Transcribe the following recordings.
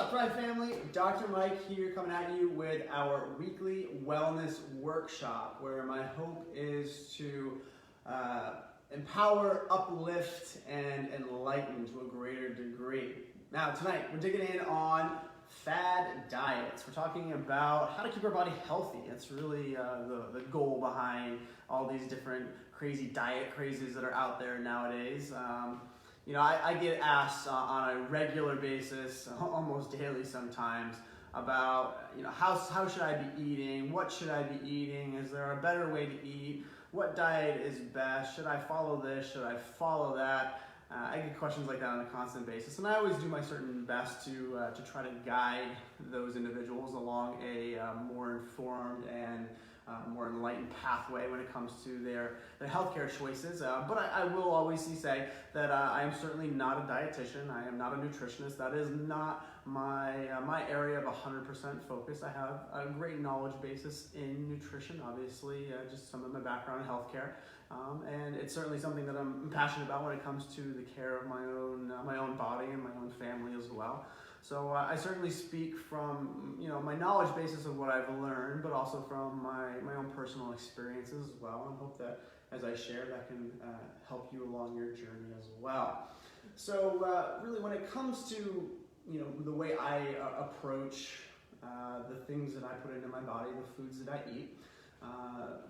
up, Thrive family? Dr. Mike here coming at you with our weekly wellness workshop where my hope is to empower, uplift, and enlighten to a greater degree. Now tonight we're digging in on Fad Diets. We're talking about how to keep our body healthy. That's really the goal behind all these different crazy diet crazes that are out there nowadays. I get asked on a regular basis, almost daily sometimes, about how should I be eating? What should I be eating? Is there a better way to eat? What diet is best? Should I follow this? Should I follow that? I get questions like that on a constant basis, and I always do my certain best to try to guide those individuals along a more informed and more enlightened pathway when it comes to their healthcare choices. But I will always say that I am certainly not a dietitian. I am not a nutritionist. That is not my area of 100% focus. I have a great knowledge basis in nutrition, obviously, just some of my background in healthcare. And it's certainly something that I'm passionate about when it comes to the care of my own body and my own family as well. So I certainly speak from my knowledge basis of what I've learned, but also from my own personal experiences as well, and hope that as I share that can help you along your journey as well. So really, when it comes to the way I approach the things that I put into my body, the foods that I eat,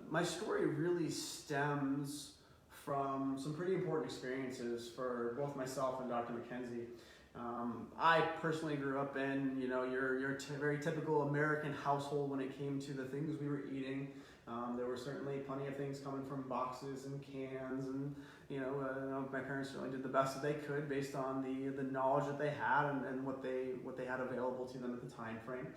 my story really stems from some pretty important experiences for both myself and Dr. McKenzie. I personally grew up in your very typical American household when it came to the things we were eating. There were certainly plenty of things coming from boxes and cans, and my parents certainly did the best that they could based on the knowledge that they had and what they had available to them at the time frame.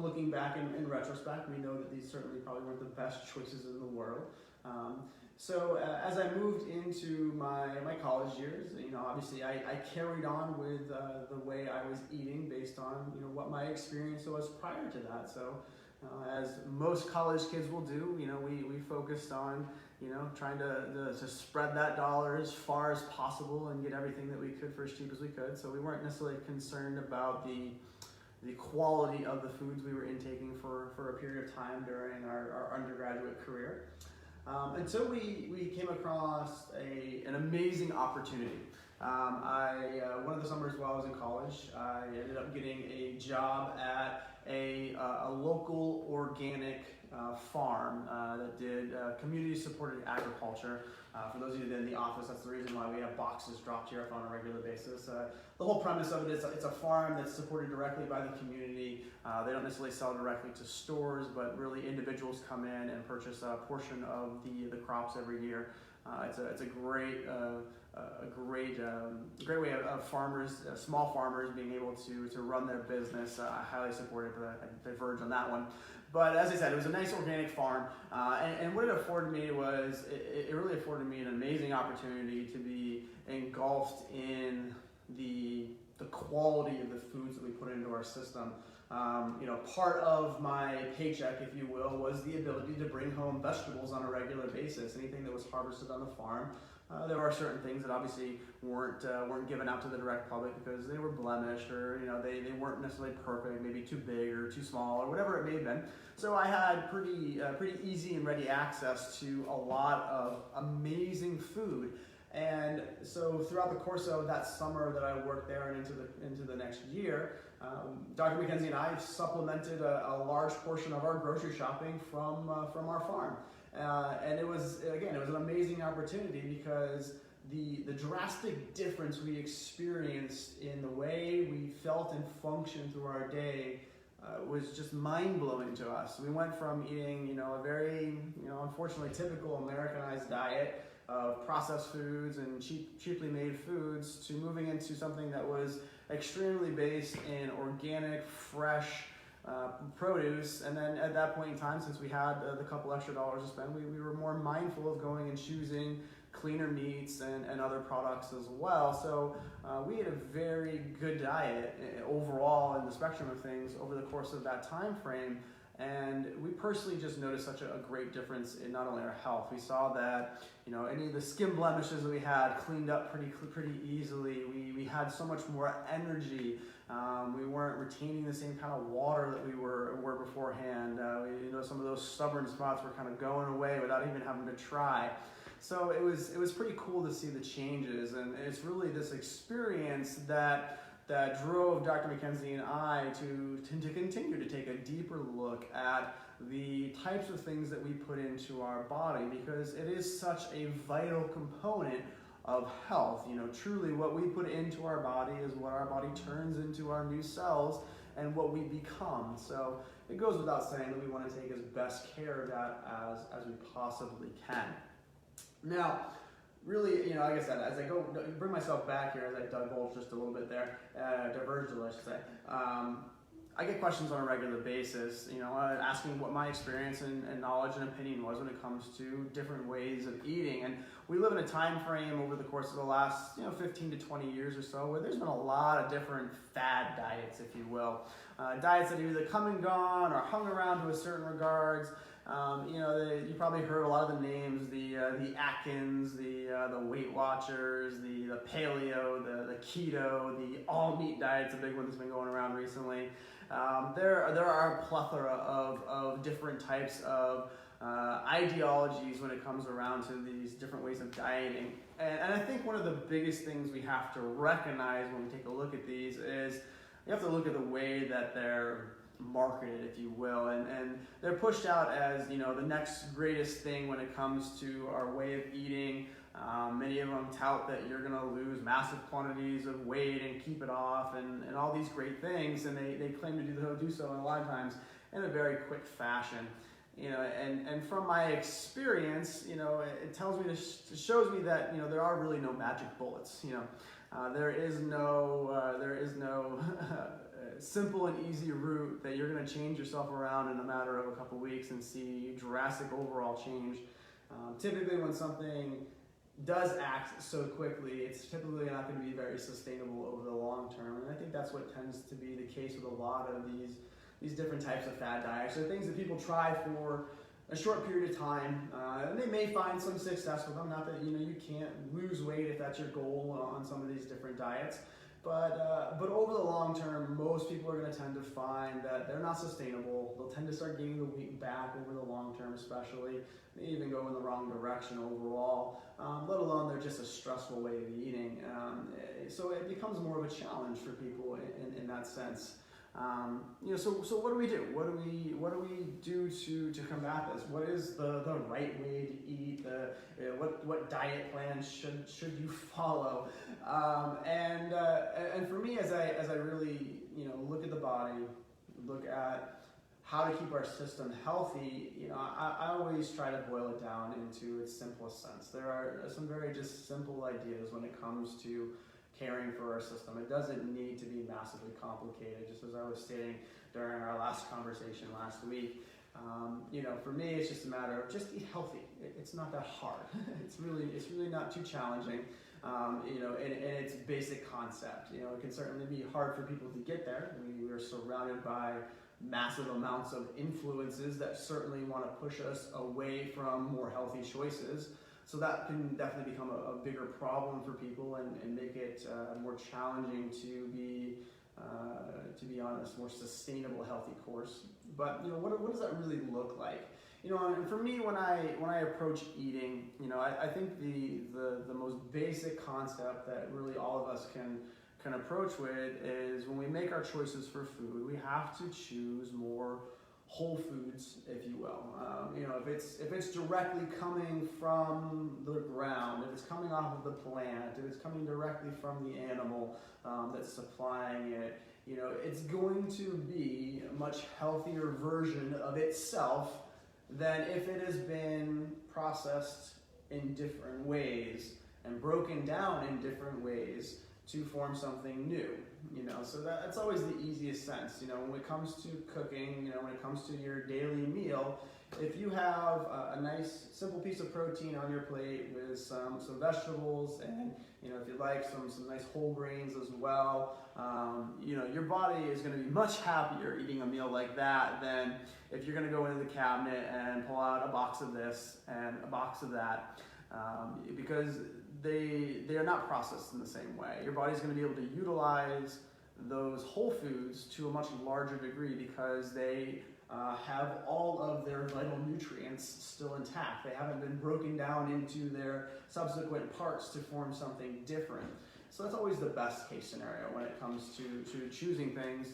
Looking back in retrospect, we know that these certainly probably weren't the best choices in the world. So as I moved into my college years, obviously I carried on with the way I was eating based on what my experience was prior to that. So as most college kids will do, we focused on trying to spread that dollar as far as possible and get everything that we could for as cheap as we could. So we weren't necessarily concerned about the quality of the foods we were intaking for a period of time during our undergraduate career. Until we came across an amazing opportunity. One of the summers while I was in college, I ended up getting a job at a local organic farm that did community-supported agriculture. For those of you that are in the office, that's the reason why we have boxes dropped here on a regular basis. The whole premise of it is it's a farm that's supported directly by the community. They don't necessarily sell directly to stores, but really individuals come in and purchase a portion of the crops every year. It's a great way of farmers, small farmers, being able to run their business. I highly support it, but I diverge on that one. But as I said, it was a nice organic farm, and what it afforded me was, it really afforded me an amazing opportunity to be engulfed in the quality of the foods that we put into our system. Part of my paycheck, if you will, was the ability to bring home vegetables on a regular basis, anything that was harvested on the farm. There are certain things that obviously weren't given out to the direct public because they were blemished, or they weren't necessarily perfect, maybe too big or too small or whatever it may have been. So I had pretty easy and ready access to a lot of amazing food. And so throughout the course of that summer that I worked there and into the next year, Dr. McKenzie and I supplemented a large portion of our grocery shopping from our farm. And it was an amazing opportunity because the drastic difference we experienced in the way we felt and functioned through our day was just mind-blowing to us. We went from eating, a very, unfortunately typical Americanized diet of processed foods and cheaply made foods to moving into something that was extremely based in organic, fresh produce. And then at that point in time, since we had the couple extra dollars to spend, we were more mindful of going and choosing cleaner meats and other products as well. So we had a very good diet overall in the spectrum of things over the course of that time frame. And we personally just noticed such a great difference in not only our health. We saw that, any of the skin blemishes that we had cleaned up pretty easily. We had so much more energy. We weren't retaining the same kind of water that we were beforehand. Some of those stubborn spots were kind of going away without even having to try. So it was pretty cool to see the changes, and it's really this experience that drove Dr. McKenzie and I to continue to take a deeper look at the types of things that we put into our body, because it is such a vital component of health. Truly what we put into our body is what our body turns into our new cells and what we become. So it goes without saying that we want to take as best care of that as we possibly can. Now, really, like I said, as I bring myself back here, as I divulge just a little bit there, diverged a little, I should say, I get questions on a regular basis, asking what my experience and knowledge and opinion was when it comes to different ways of eating. And we live in a time frame over the course of the last 15 to 20 years or so where there's been a lot of different fad diets, if you will. Diets that have either come and gone or hung around to a certain regards. You probably heard a lot of the names, the Atkins, the Weight Watchers, the paleo, the keto, the all meat diet's a big one that's been going around recently. There are a plethora of different types of ideologies when it comes around to these different ways of dieting. And I think one of the biggest things we have to recognize when we take a look at these is you have to look at the way that they're marketed, if you will, and they're pushed out as the next greatest thing when it comes to our way of eating. Many of them tout that you're going to lose massive quantities of weight and keep it off, and all these great things, and they claim to do so a lot of times in a very quick fashion. And from my experience, it tells me, it shows me that there are really no magic bullets. There is no simple and easy route that you're going to change yourself around in a matter of a couple weeks and see drastic overall change. Typically, when something does act so quickly, it's typically not going to be very sustainable over the long term. And I think that's what tends to be the case with a lot of these different types of fad diets. They're things that people try for a short period of time, and they may find some success with them. Not that you can't lose weight if that's your goal on some of these different diets. But over the long term, most people are going to tend to find that they're not sustainable. They'll tend to start gaining the weight back over the long term, especially. They even go in the wrong direction overall, let alone they're just a stressful way of eating. So it becomes more of a challenge for people in that sense. So what do we do? What do we do to combat this? What is the right way to eat? What diet plan should you follow? And for me, as I really look at the body, look at how to keep our system healthy, I always try to boil it down into its simplest sense. There are some very just simple ideas when it comes to caring for our system. It doesn't need to be massively complicated, just as I was stating during our last conversation last week. For me, it's just a matter of just eat healthy. It's not that hard. It's really not too challenging. In its basic concept. It can certainly be hard for people to get there. We are surrounded by massive amounts of influences that certainly want to push us away from more healthy choices. So that can definitely become a bigger problem for people and make it more challenging to be on a more sustainable, healthy course. But what does that really look like? And for me, when I approach eating, I think the most basic concept that really all of us can approach with is when we make our choices for food, we have to choose more whole foods, if you will. If it's directly coming from the ground, if it's coming off of the plant, if it's coming directly from the animal that's supplying it, it's going to be a much healthier version of itself than if it has been processed in different ways and broken down in different ways to form something new. So that's always the easiest sense. When it comes to cooking, when it comes to your daily meal, If you have a nice simple piece of protein on your plate with some vegetables, and if you like some nice whole grains as well, your body is going to be much happier eating a meal like that than if you're going to go into the cabinet and pull out a box of this and a box of that, because they are not processed in the same way. Your body's going to be able to utilize those whole foods to a much larger degree because they have all of their vital nutrients still intact. They haven't been broken down into their subsequent parts to form something different. So that's always the best case scenario when it comes to choosing things.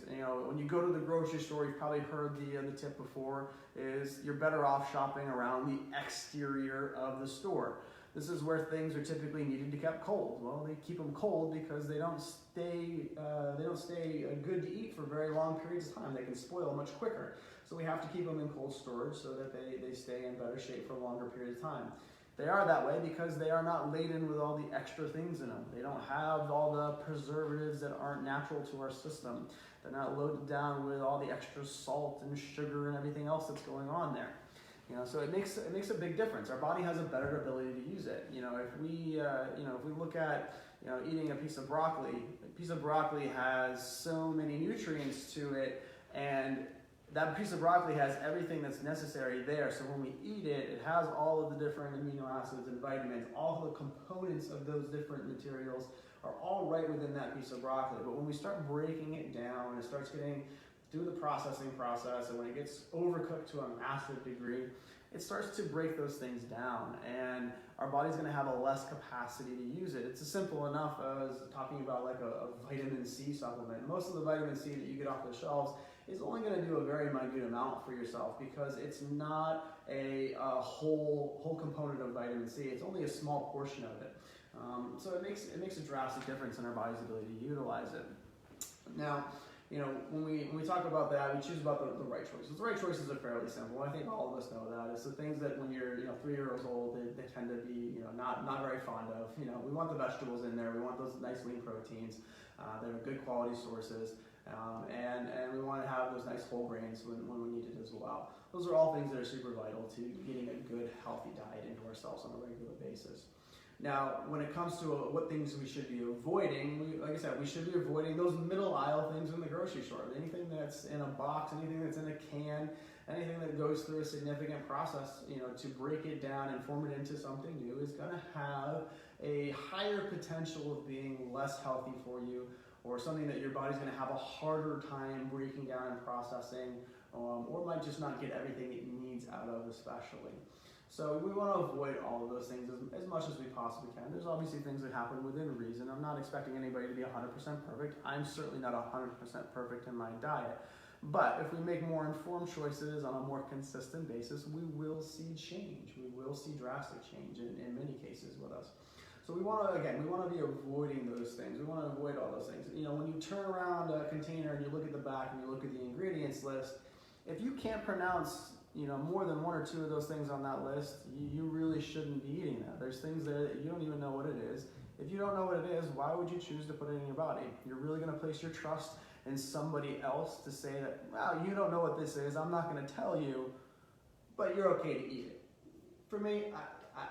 When you go to the grocery store, you've probably heard the tip before, is you're better off shopping around the exterior of the store. This is where things are typically needed to be kept cold. Well, they keep them cold because they don't stay good to eat for very long periods of time. They can spoil much quicker. So we have to keep them in cold storage so that they stay in better shape for a longer period of time. They are that way because they are not laden with all the extra things in them. They don't have all the preservatives that aren't natural to our system. They're not loaded down with all the extra salt and sugar and everything else that's going on there. So it makes a big difference. Our body has a better ability to use it. If we look at eating a piece of broccoli has so many nutrients to it, and that piece of broccoli has everything that's necessary there. So when we eat it, it has all of the different amino acids and vitamins. All the components of those different materials are all right within that piece of broccoli. But when we start breaking it down, it starts getting through the processing process, and when it gets overcooked to a massive degree, it starts to break those things down, and our body's going to have a less capacity to use it. It's as simple enough as talking about like a vitamin C supplement. Most of the vitamin C that you get off the shelves is only going to do a very minute amount for yourself because it's not a whole component of vitamin C. It's only a small portion of it. So it makes a drastic difference in our body's ability to utilize it. Now, when we talk about that, we choose about the right choices. The right choices are fairly simple. I think all of us know that. It's the things that when you're 3 years old, they tend to be not very fond of. We want the vegetables in there. We want those nice lean proteins. They're good quality sources, and we want to have those nice whole grains when we need it as well. Those are all things that are super vital to getting a good, healthy diet into ourselves on a regular basis. Now, when it comes to what things we should be avoiding, like I said, we should be avoiding those middle aisle things in the grocery store. Anything that's in a box, anything that's in a can, anything that goes through a significant process, to break it down and form it into something new is going to have a higher potential of being less healthy for you, or something that your body's going to have a harder time breaking down and processing, or might just not get everything it needs out of, especially. So we want to avoid all of those things as much as we possibly can. There's obviously things that happen within reason. I'm not expecting anybody to be 100% perfect. I'm certainly not 100% perfect in my diet. But if we make more informed choices on a more consistent basis, we will see change. We will see drastic change in many cases with us. So we want to be avoiding those things. We want to avoid all those things. When you turn around a container and you look at the back and you look at the ingredients list, if you can't pronounce more than one or two of those things on that list, you really shouldn't be eating that. There's things there that you don't even know what it is. If you don't know what it is, why would you choose to put it in your body? You're really going to place your trust in somebody else to say that, wow, you don't know what this is, I'm not going to tell you, but you're okay to eat it. For me,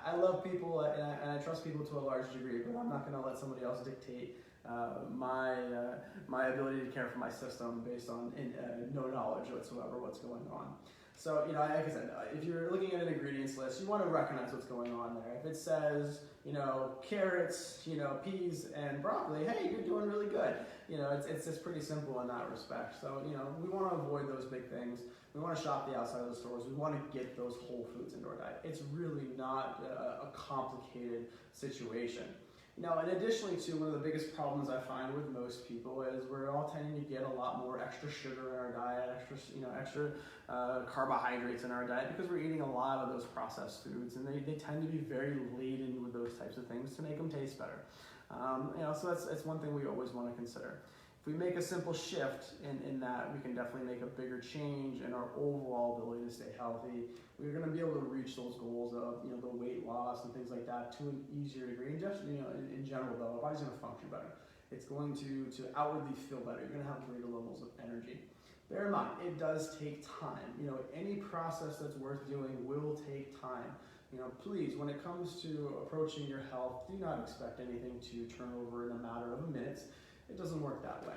I love people and I trust people to a large degree, but I'm not going to let somebody else dictate my ability to care for my system based on no knowledge whatsoever what's going on. So, like I said, if you're looking at an ingredients list, you want to recognize what's going on there. If it says, carrots, peas, and broccoli, hey, you're doing really good. It's just pretty simple in that respect. So, we want to avoid those big things. We want to shop the outside of the stores. We want to get those whole foods into our diet. It's really not a complicated situation. Now, and additionally to one of the biggest problems I find with most people is we're all tending to get a lot more extra sugar in our diet, extra carbohydrates in our diet because we're eating a lot of those processed foods, and they tend to be very laden with those types of things to make them taste better. So that's one thing we always want to consider. If we make a simple shift in that, we can definitely make a bigger change in our overall ability to stay healthy. We're going to be able to reach those goals of the weight loss and things like that to an easier degree. And just in general though, our body's going to function better. It's going to outwardly feel better. You're going to have greater levels of energy. Bear in mind, it does take time. Any process that's worth doing will take time. Please, when it comes to approaching your health, do not expect anything to turn over in a matter of minutes. It doesn't work that way.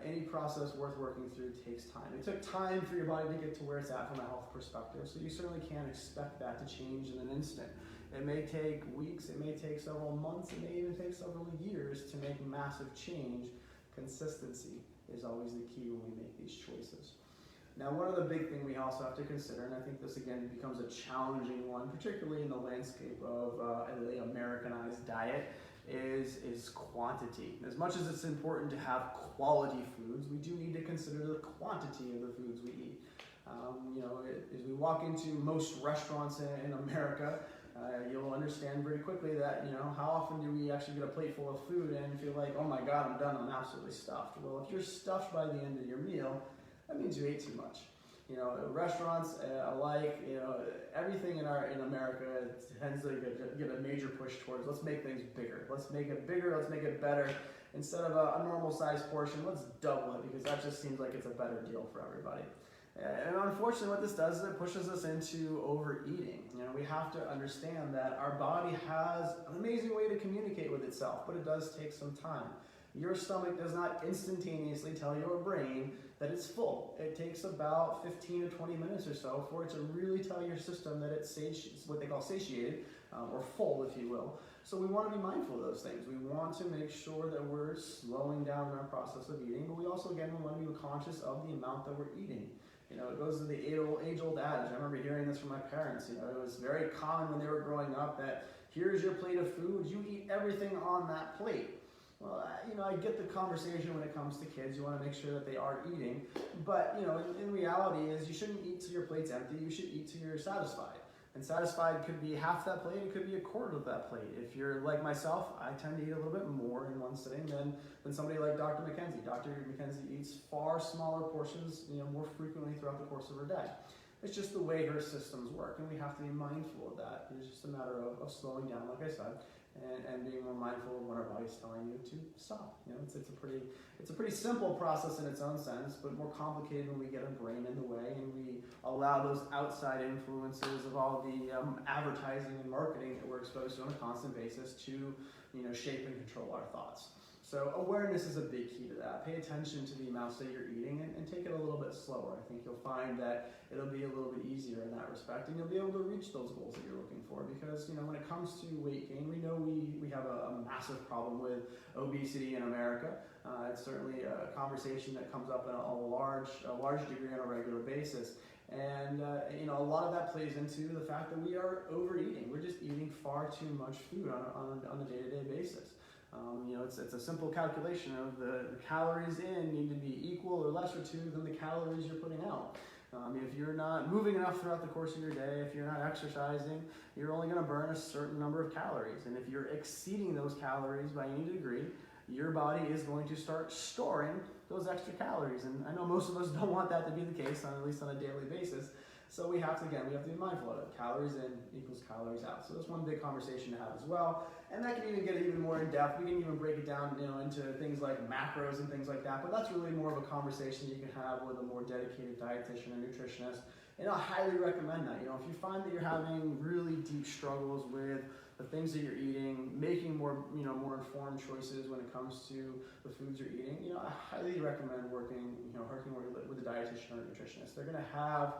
Any process worth working through takes time. It took time for your body to get to where it's at from a health perspective, so you certainly can't expect that to change in an instant. It may take weeks, it may take several months, it may even take several years to make massive change. Consistency is always the key when we make these choices. Now, one other big thing we also have to consider, and I think this again becomes a challenging one, particularly in the landscape of an Americanized diet, is quantity. As much as it's important to have quality foods, we do need to consider the quantity of the foods we eat. As we walk into most restaurants in America, you'll understand very quickly that, how often do we actually get a plate full of food and feel like, oh my God, I'm done, I'm absolutely stuffed. Well, if you're stuffed by the end of your meal, that means you ate too much. Restaurants alike, everything in America tends to get a major push towards, let's make things bigger. Let's make it bigger, let's make it better. Instead of a normal size portion, let's double it, because that just seems like it's a better deal for everybody. And unfortunately, what this does is it pushes us into overeating. We have to understand that our body has an amazing way to communicate with itself, but it does take some time. Your stomach does not instantaneously tell your brain that it's full. It takes about 15 to 20 minutes or so for it to really tell your system that it's what they call satiated, or full, if you will. So we want to be mindful of those things. We want to make sure that we're slowing down our process of eating, but we also, again, want to be conscious of the amount that we're eating. It goes to the age-old adage. I remember hearing this from my parents. It was very common when they were growing up that here's your plate of food, you eat everything on that plate. Well, I get the conversation when it comes to kids. You want to make sure that they are eating. But, in reality is you shouldn't eat till your plate's empty. You should eat till you're satisfied. And satisfied could be half that plate. It could be a quarter of that plate. If you're like myself, I tend to eat a little bit more in one sitting than somebody like Dr. McKenzie. Dr. McKenzie eats far smaller portions, more frequently throughout the course of her day. It's just the way her systems work, and we have to be mindful of that. It's just a matter of slowing down, like I said, and being more mindful of when our body's telling you to stop. It's a pretty simple process in its own sense, but more complicated when we get our brain in the way and we allow those outside influences of all the advertising and marketing that we're exposed to on a constant basis to shape and control our thoughts. So awareness is a big key to that. Pay attention to the amounts that you're eating and take it a little bit slower. I think you'll find that it'll be a little bit easier in that respect, and you'll be able to reach those goals that you're looking for, because when it comes to weight gain, we know we have a massive problem with obesity in America. It's certainly a conversation that comes up in a large degree on a regular basis. And a lot of that plays into the fact that we are overeating. We're just eating far too much food on a day-to-day basis. It's a simple calculation of the calories in need to be equal or lesser to than the calories you're putting out. If you're not moving enough throughout the course of your day, if you're not exercising, you're only going to burn a certain number of calories. And if you're exceeding those calories by any degree, your body is going to start storing those extra calories. And I know most of us don't want that to be the case, at least on a daily basis. So we have to be mindful of it. Calories in equals calories out. So that's one big conversation to have as well. And that can even get even more in depth. We can even break it down, into things like macros and things like that. But that's really more of a conversation you can have with a more dedicated dietitian or nutritionist. And I highly recommend that. If you find that you're having really deep struggles with the things that you're eating, making more informed choices when it comes to the foods you're eating, I highly recommend working with a dietitian or a nutritionist. They're going to have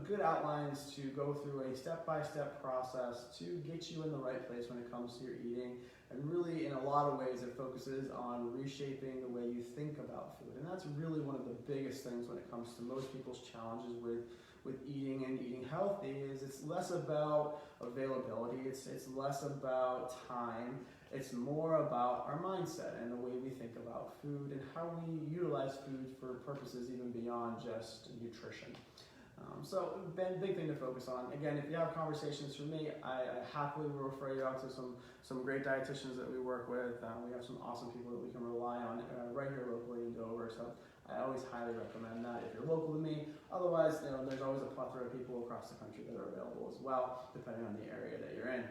good outlines to go through a step-by-step process to get you in the right place when it comes to your eating. And really, in a lot of ways, it focuses on reshaping the way you think about food. And that's really one of the biggest things when it comes to most people's challenges with eating and eating healthy. Is it's less about availability, it's less about time, it's more about our mindset and the way we think about food and how we utilize food for purposes even beyond just nutrition. So, big thing to focus on. Again, if you have conversations for me, I happily will refer you out to some great dietitians that we work with. We have some awesome people that we can rely on right here locally in Dover. So I always highly recommend that if you're local to me. Otherwise, there's always a plethora of people across the country that are available as well, depending on the area that you're in.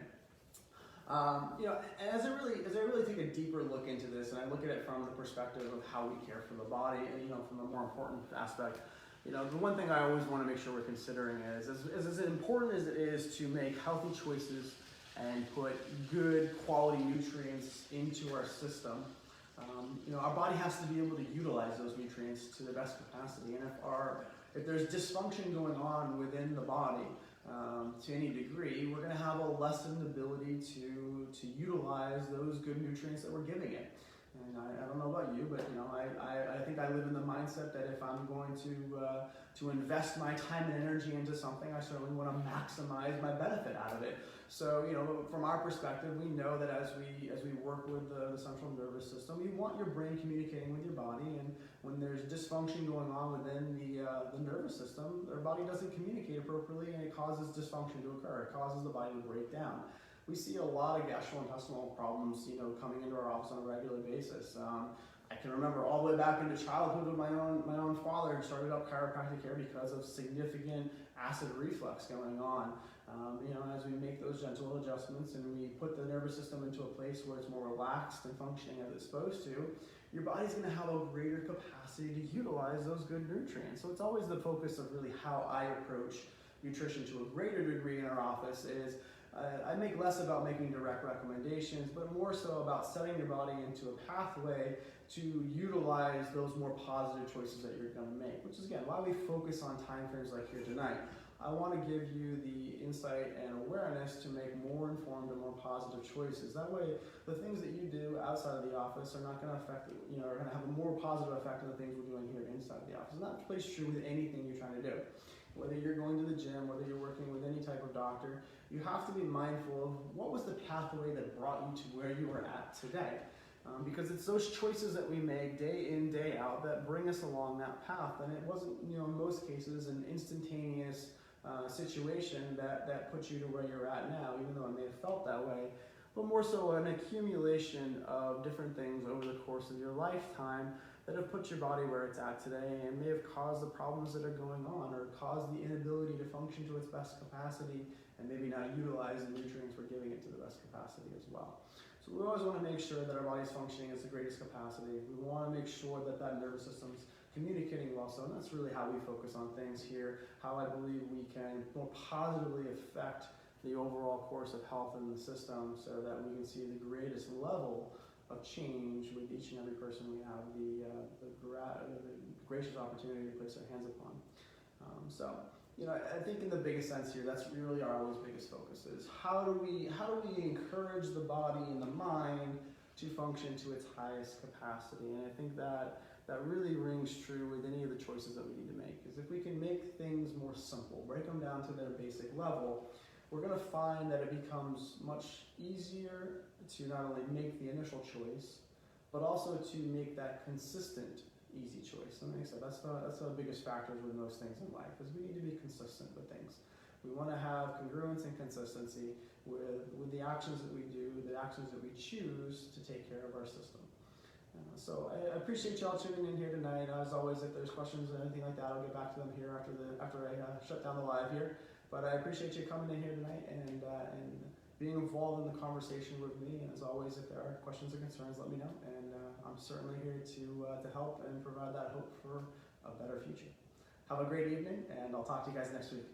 And as I really take a deeper look into this, and I look at it from the perspective of how we care for the body, and from a more important aspect, the one thing I always want to make sure we're considering is as important as it is to make healthy choices and put good quality nutrients into our system. Our body has to be able to utilize those nutrients to the best capacity, and if there's dysfunction going on within the body to any degree, we're going to have a lessened ability to utilize those good nutrients that we're giving it. And I don't know about you, but I think I live in the mindset that if I'm going to invest my time and energy into something, I certainly want to maximize my benefit out of it. So from our perspective, we know that as we work with the central nervous system, you want your brain communicating with your body, and when there's dysfunction going on within the nervous system, our body doesn't communicate appropriately, and it causes dysfunction to occur. It causes the body to break down. We see a lot of gastrointestinal problems, coming into our office on a regular basis. I can remember all the way back into childhood with my own father who started up chiropractic care because of significant acid reflux going on. As we make those gentle adjustments and we put the nervous system into a place where it's more relaxed and functioning as it's supposed to, your body's going to have a greater capacity to utilize those good nutrients. So it's always the focus of really how I approach nutrition to a greater degree in our office is I make less about making direct recommendations, but more so about setting your body into a pathway to utilize those more positive choices that you're going to make, which is, again, why we focus on time frames like here tonight. I want to give you the insight and awareness to make more informed and more positive choices. That way, the things that you do outside of the office are not going to affect, are going to have a more positive effect on the things we're doing here inside the office. And that plays true with anything you're trying to do. Whether you're going to the gym, whether you're working with any type of doctor, you have to be mindful of what was the pathway that brought you to where you are at today. Because it's those choices that we make day in, day out that bring us along that path. And it wasn't, in most cases, an instantaneous situation that puts you to where you're at now, even though it may have felt that way, but more so an accumulation of different things over the course of your lifetime that have put your body where it's at today and may have caused the problems that are going on or caused the inability to function to its best capacity and maybe not utilize the nutrients we're giving it to the best capacity as well. So we always want to make sure that our body's functioning at the greatest capacity. We want to make sure that nervous system's communicating well. So, and that's really how we focus on things here, how I believe we can more positively affect the overall course of health in the system so that we can see the greatest level of change with each and every person we have the gracious opportunity to place our hands upon. I think in the biggest sense here, that's really our always biggest focus is how do we encourage the body and the mind to function to its highest capacity? And I think that really rings true with any of the choices that we need to make. Is if we can make things more simple, break them down to their basic level, we're going to find that it becomes much easier to not only make the initial choice, but also to make that consistent, easy choice. And like I said, that's the biggest factors with most things in life, is we need to be consistent with things. We want to have congruence and consistency with the actions that we do, the actions that we choose to take care of our system. So I appreciate y'all tuning in here tonight. As always, if there's questions or anything like that, I'll get back to them here after I shut down the live here. But I appreciate you coming in here tonight and being involved in the conversation with me. And as always, if there are questions or concerns, let me know. And I'm certainly here to help and provide that hope for a better future. Have a great evening, and I'll talk to you guys next week.